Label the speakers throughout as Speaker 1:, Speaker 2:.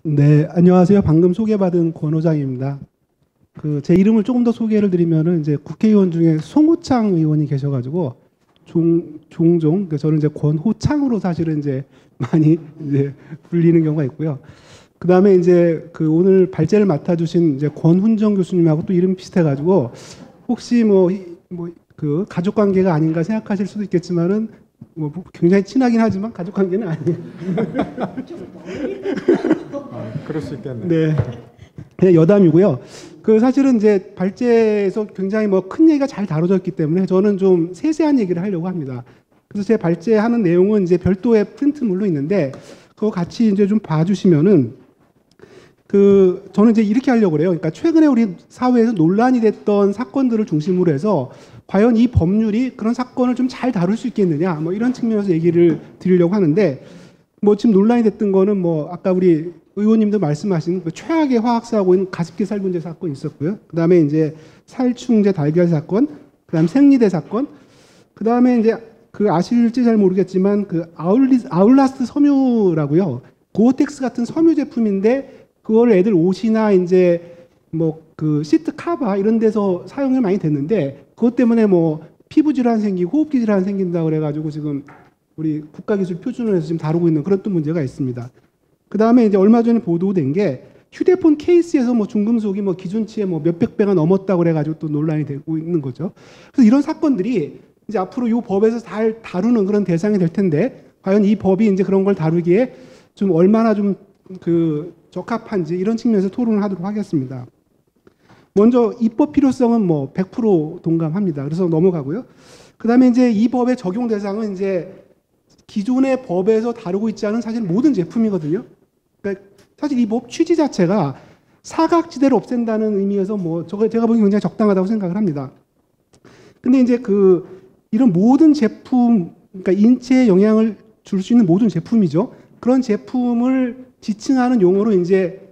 Speaker 1: 네, 안녕하세요. 방금 소개받은 권호장입니다. 제 이름을 조금 더 소개를 드리면은 이제 국회의원 중에 송호창 의원이 계셔가지고 종종 그러니까 저는 이제 권호창으로 사실은 이제 많이 이제 불리는 경우가 있고요. 그 다음에 이제 오늘 발제를 맡아주신 이제 권훈정 교수님하고 또 이름 비슷해가지고 혹시 그 가족 관계가 아닌가 생각하실 수도 있겠지만은 뭐 굉장히 친하긴 하지만 가족 관계는 아니에요.
Speaker 2: 그럴 수 있겠네요.
Speaker 1: 네. 그냥 여담이고요. 사실은 이제 발제에서 굉장히 큰 얘기가 잘 다뤄져 있기 때문에 저는 좀 세세한 얘기를 하려고 합니다. 그래서 제 발제하는 내용은 이제 별도의 프린트물로 있는데 그거 같이 이제 좀 봐주시면은 저는 이제 이렇게 하려고 그래요. 그러니까 최근에 우리 사회에서 논란이 됐던 사건들을 중심으로 해서 과연 이 법률이 그런 사건을 좀 잘 다룰 수 있겠느냐 이런 측면에서 얘기를 드리려고 하는데 지금 논란이 됐던 거는 아까 우리 의원님도 말씀하신 최악의 화학사고인 가습기 살균제 사건이 있었고요. 그 다음에 이제 살충제 달걀 사건, 그 다음 생리대 사건, 그 다음에 이제 아실지 잘 모르겠지만 아울라스트 섬유라고요. 고어텍스 같은 섬유 제품인데 그걸 애들 옷이나 이제 시트 카바 이런 데서 사용이 많이 됐는데 그것 때문에 피부 질환 생기고 호흡기 질환 생긴다 그래가지고 지금 우리 국가기술표준원에서 지금 다루고 있는 그런 또 문제가 있습니다. 그 다음에 이제 얼마 전에 보도된 게 휴대폰 케이스에서 중금속이 기준치의 몇백 배가 넘었다고 그래가지고 또 논란이 되고 있는 거죠. 그래서 이런 사건들이 이제 앞으로 이 법에서 잘 다루는 그런 대상이 될 텐데 과연 이 법이 이제 그런 걸 다루기에 좀 얼마나 좀 적합한지 이런 측면에서 토론을 하도록 하겠습니다. 먼저 입법 필요성은 100% 동감합니다. 그래서 넘어가고요. 그 다음에 이제 이 법의 적용 대상은 이제 기존의 법에서 다루고 있지 않은 사실 모든 제품이거든요. 그러니까 사실 이 법 취지 자체가 사각지대를 없앤다는 의미에서 제가 보기엔 굉장히 적당하다고 생각을 합니다. 근데 이제 이런 모든 제품, 그러니까 인체에 영향을 줄 수 있는 모든 제품이죠. 그런 제품을 지칭하는 용어로 이제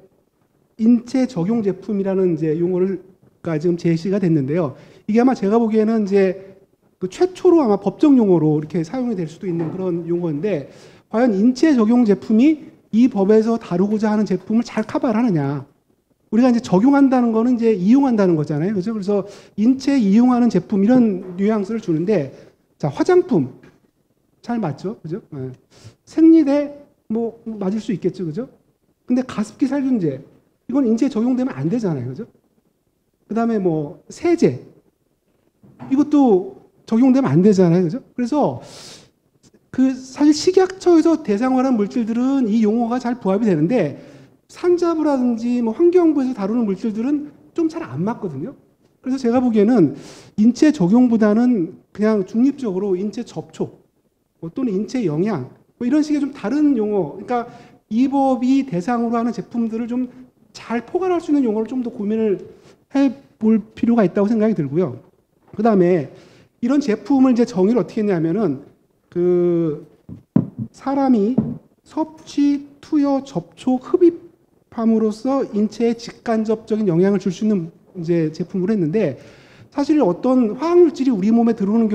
Speaker 1: 인체 적용 제품이라는 이제 용어가 지금 제시가 됐는데요. 이게 아마 제가 보기에는 이제 최초로 아마 법정 용어로 이렇게 사용이 될 수도 있는 그런 용어인데 과연 인체 적용 제품이 이 법에서 다루고자 하는 제품을 잘 커버를 하느냐. 우리가 이제 적용한다는 거는 이제 이용한다는 거잖아요. 그죠? 그래서 인체에 이용하는 제품 이런 뉘앙스를 주는데 자, 화장품 잘 맞죠? 그죠? 네. 생리대 맞을 수 있겠죠. 그죠? 근데 가습기 살균제 이건 인체에 적용되면 안 되잖아요. 그죠? 그다음에 세제 이것도 적용되면 안 되잖아요. 그죠? 그래서 사실 식약처에서 대상화한 물질들은 이 용어가 잘 부합이 되는데 산자부라든지 환경부에서 다루는 물질들은 좀 잘 안 맞거든요. 그래서 제가 보기에는 인체 적용보다는 그냥 중립적으로 인체 접촉 또는 인체 영향 이런 식의 좀 다른 용어, 그러니까 이 법이 대상으로 하는 제품들을 좀 잘 포괄할 수 있는 용어를 좀 더 고민을 해볼 필요가 있다고 생각이 들고요. 그 다음에 이런 제품을 이제 정의를 어떻게 했냐면은 사람이 섭취, 투여, 접촉, 흡입함으로써 인체에 직간접적인 영향을 줄 수 있는 이제 제품으로 했는데 사실 어떤 화학물질이 우리 몸에 들어오는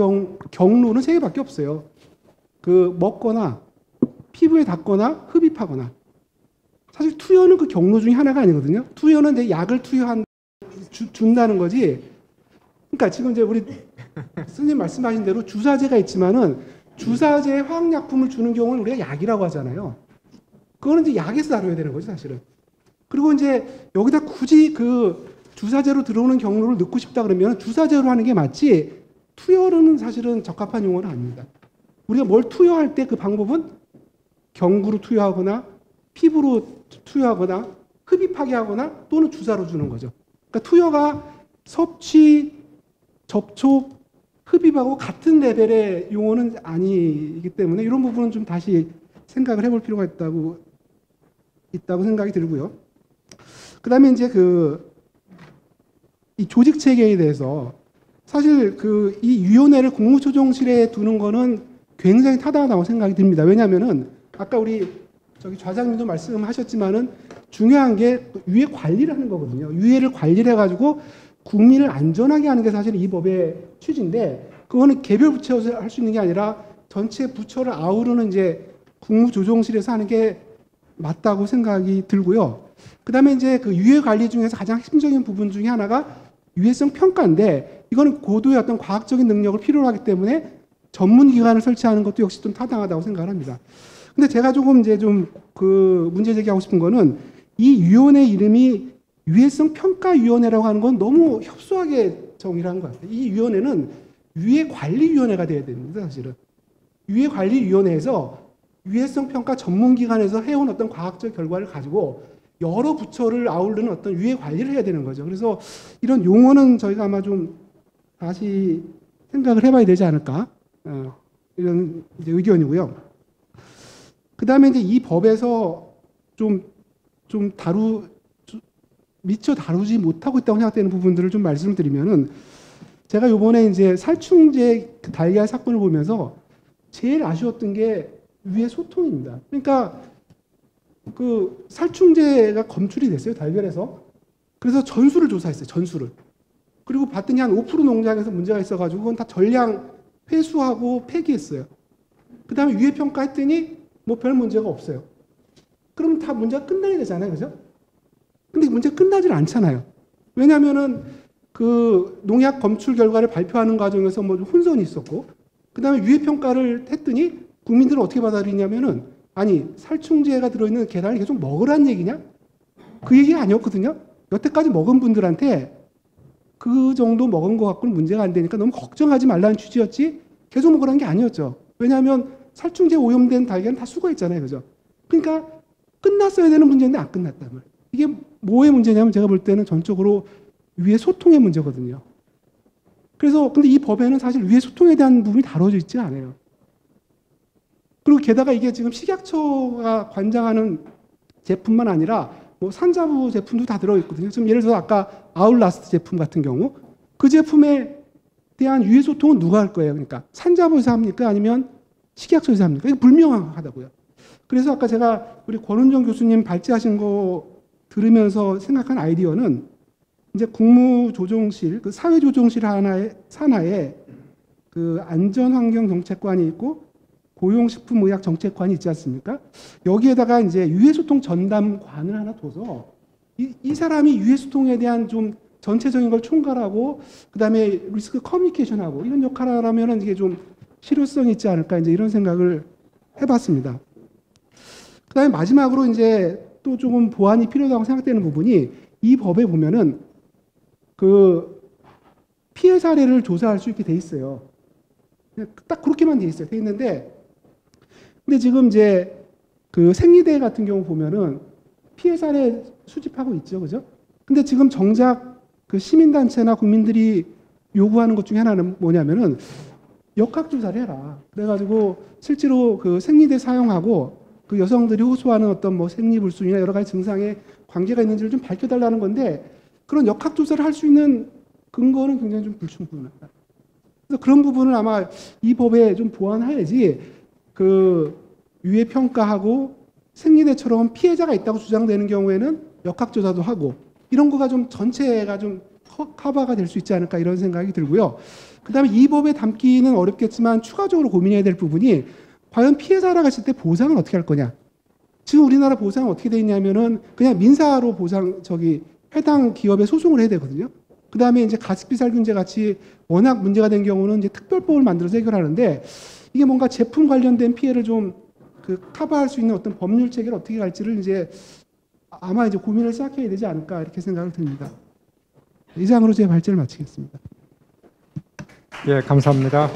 Speaker 1: 경로는 세 개밖에 없어요. 먹거나 피부에 닿거나 흡입하거나. 사실 투여는 그 경로 중에 하나가 아니거든요. 투여는 이제 약을 준다는 거지. 그러니까 지금 이제 우리 선생님 말씀하신 대로 주사제가 있지만은 주사제에 화학약품을 주는 경우는 우리가 약이라고 하잖아요. 그거는 이제 약에서 다뤄야 되는 거죠, 사실은. 그리고 이제 여기다 굳이 주사제로 들어오는 경로를 넣고 싶다 그러면 주사제로 하는 게 맞지 투여는 사실은 적합한 용어는 아닙니다. 우리가 뭘 투여할 때 그 방법은 경구로 투여하거나 피부로 투여하거나 흡입하게 하거나 또는 주사로 주는 거죠. 그러니까 투여가 섭취, 접촉, 흡입하고 같은 레벨의 용어는 아니기 때문에 이런 부분은 좀 다시 생각을 해볼 필요가 있다고 생각이 들고요. 그 다음에 이제 이 조직 체계에 대해서 사실 이 위원회를 국무조정실에 두는 거는 굉장히 타당하다고 생각이 듭니다. 왜냐하면은 아까 우리 좌장님도 말씀하셨지만은 중요한 게 유해 관리를 하는 거거든요. 유해를 관리를 해가지고 국민을 안전하게 하는 게 사실 이 법의 취지인데 그거는 개별 부처에서 할 수 있는 게 아니라 전체 부처를 아우르는 이제 국무조정실에서 하는 게 맞다고 생각이 들고요. 그다음에 이제 그 유해 관리 중에서 가장 핵심적인 부분 중에 하나가 유해성 평가인데, 이거는 고도의 어떤 과학적인 능력을 필요로 하기 때문에 전문 기관을 설치하는 것도 역시 좀 타당하다고 생각을 합니다. 근데 제가 조금 이제 좀 그 문제 제기하고 싶은 거는, 이 위원회 이름이 유해성 평가위원회라고 하는 건 너무 협소하게 정의를 한 것 같아요. 이 위원회는 유해관리위원회가 돼야 됩니다, 사실은. 유해관리위원회에서 유해성 평가 전문기관에서 해온 어떤 과학적 결과를 가지고 여러 부처를 아우르는 어떤 유해 관리를 해야 되는 거죠. 그래서 이런 용어는 저희가 아마 좀 다시 생각을 해봐야 되지 않을까, 이런 이제 의견이고요. 그 다음에 이제 이 법에서 미처 다루지 못하고 있다고 생각되는 부분들을 좀 말씀을 드리면은, 제가 요번에 이제 살충제 그 달걀 사건을 보면서 제일 아쉬웠던 게 유해 소통입니다. 그러니까 그 살충제가 검출이 됐어요, 달걀에서. 그래서 전수를 조사했어요, 전수를. 그리고 봤더니 한 5% 농장에서 문제가 있어가지고 그건 다 전량 회수하고 폐기했어요. 그 다음에 유해 평가했더니 뭐 별 문제가 없어요. 그럼 다 문제가 끝나야 되잖아요, 그죠? 근데 문제가 끝나질 않잖아요. 왜냐하면은 그 농약 검출 결과를 발표하는 과정에서 뭐 혼선이 있었고, 그 다음에 유해 평가를 했더니 국민들은 어떻게 받아들이냐면은, 아니 살충제가 들어있는 계란을 계속 먹으란 얘기냐? 그 얘기가 아니었거든요. 여태까지 먹은 분들한테 그 정도 먹은 것 갖고는 문제가 안 되니까 너무 걱정하지 말라는 취지였지, 계속 먹으라는 게 아니었죠. 왜냐하면 살충제 오염된 달걀은 다 수거했잖아요, 그죠? 그러니까 끝났어야 되는 문제인데 안 끝났단 말이에요. 이게 뭐의 문제냐면, 제가 볼 때는 전적으로 위해 소통의 문제거든요. 그래서 근데 이 법에는 사실 위해 소통에 대한 부분이 다뤄져 있지 않아요. 그리고 게다가 이게 지금 식약처가 관장하는 제품만 아니라 뭐 산자부 제품도 다 들어있거든요. 지금 예를 들어서 아까 아울라스트 제품 같은 경우, 그 제품에 대한 유해 소통은 누가 할 거예요? 그러니까 산자부에서 합니까? 아니면 식약처에서 합니까? 이게 불명하다고요. 그래서 아까 제가 우리 권은정 교수님 발제하신 거 들으면서 생각한 아이디어는, 이제 국무조정실, 그 사회조정실 산하에 그 안전환경정책관이 있고 고용식품의학정책관이 있지 않습니까? 여기에다가 이제 유해소통 전담관을 하나 둬서 이 사람이 유해소통에 대한 좀 전체적인 걸 총괄하고, 그 다음에 리스크 커뮤니케이션하고 이런 역할을 하면은 이게 좀 실효성이 있지 않을까, 이제 이런 생각을 해봤습니다. 그 다음에 마지막으로 이제 또 조금 보완이 필요하다고 생각되는 부분이, 이 법에 보면은 그 피해 사례를 조사할 수 있게 돼 있어요. 딱 그렇게만 돼 있어요. 돼 있는데, 근데 지금 이제 그 생리대 같은 경우 보면은 피해 사례 수집하고 있죠, 그죠? 근데 지금 정작 그 시민단체나 국민들이 요구하는 것 중에 하나는 뭐냐면은 역학조사를 해라. 그래가지고 실제로 그 생리대 사용하고 그 여성들이 호소하는 어떤 뭐 생리불순이나 여러 가지 증상에 관계가 있는지를 좀 밝혀달라는 건데, 그런 역학조사를 할 수 있는 근거는 굉장히 좀 불충분하다. 그래서 그런 부분을 아마 이 법에 좀 보완해야지, 그 유해 평가하고 생리대처럼 피해자가 있다고 주장되는 경우에는 역학조사도 하고, 이런 거가 좀 전체가 좀 커버가 될 수 있지 않을까, 이런 생각이 들고요. 그 다음에 이 법에 담기는 어렵겠지만 추가적으로 고민해야 될 부분이, 과연 피해자라고 했을 때 보상은 어떻게 할 거냐. 지금 우리나라 보상은 어떻게 돼 있냐면은 그냥 민사로 보상, 해당 기업에 소송을 해야 되거든요. 그 다음에 이제 가습기 살균제 같이 워낙 문제가 된 경우는 이제 특별법을 만들어서 해결하는데, 이게 뭔가 제품 관련된 피해를 좀 그 커버할 수 있는 어떤 법률 체계를 어떻게 갈지를 이제 아마 이제 고민을 시작해야 되지 않을까, 이렇게 생각을 듭니다. 이상으로 제 발제를 마치겠습니다.
Speaker 2: 예, 감사합니다.